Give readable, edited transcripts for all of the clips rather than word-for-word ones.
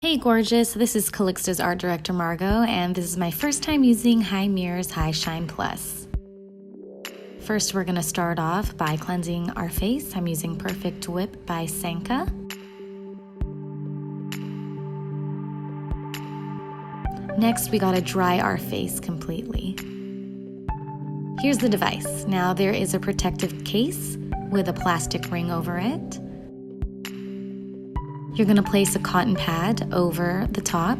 Hey gorgeous, this is Calixta's art director Margot, and this is my first time using HiMirror's HiShine Plus. First, we're going to start off by cleansing our face. I'm using Perfect Whip by Senka. Next, we got to dry our face completely. Here's the device. Now, there is a protective case with a plastic ring over it. You're going to place a cotton pad over the top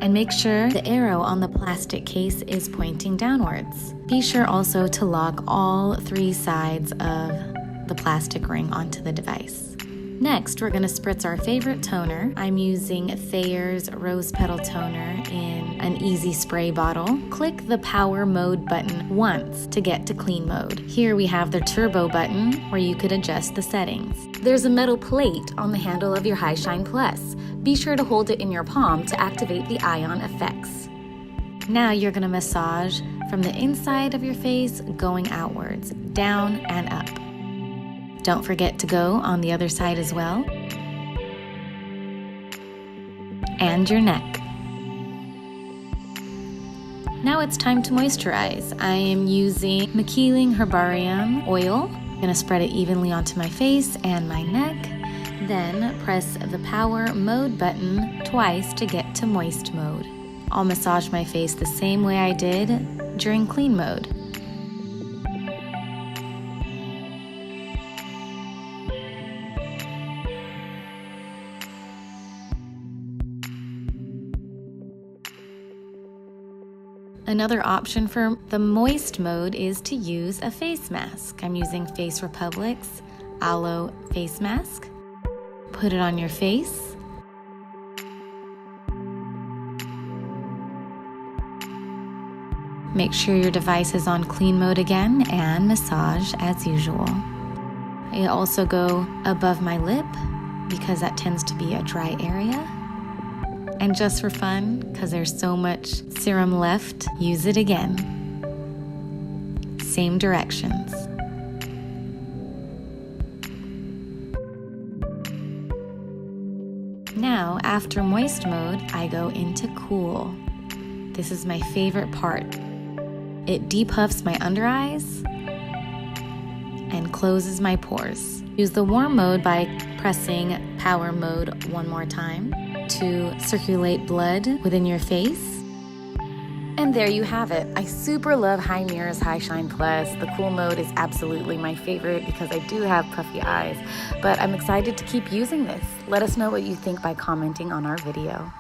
and make sure the arrow on the plastic case is pointing downwards. Be sure also to lock all three sides of the plastic ring onto the device. Next, we're going to spritz our favorite toner. I'm using Thayer's Rose Petal Toner in an easy spray bottle. Click the power mode button once to get to clean mode. Here we have the turbo button where you could adjust the settings. There's a metal plate on the handle of your HiShine Plus. Be sure to hold it in your palm to activate the ion effects. Now you're going to massage from the inside of your face going outwards, down and up. Don't forget to go on the other side as well. And your neck. Now it's time to moisturize. I am using Makiling Herbarium oil. I'm going to spread it evenly onto my face and my neck. Then press the power mode button twice to get to moist mode. I'll massage my face the same way I did during clean mode. Another option for the moist mode is to use a face mask. I'm using Face Republic's Aloe Face Mask. Put it on your face. Make sure your device is on clean mode again and massage as usual. I also go above my lip because that tends to be a dry area. And just for fun, because there's so much serum left, use it again. Same directions. Now, after moist mode, I go into cool. This is my favorite part. It depuffs my under eyes and closes my pores. Use the warm mode by pressing power mode one more time to circulate blood within your face. And there you have it. I super love HiMirror's HiShine Plus. The cool mode is absolutely my favorite because I do have puffy eyes, but I'm excited to keep using this. Let us know what you think by commenting on our video.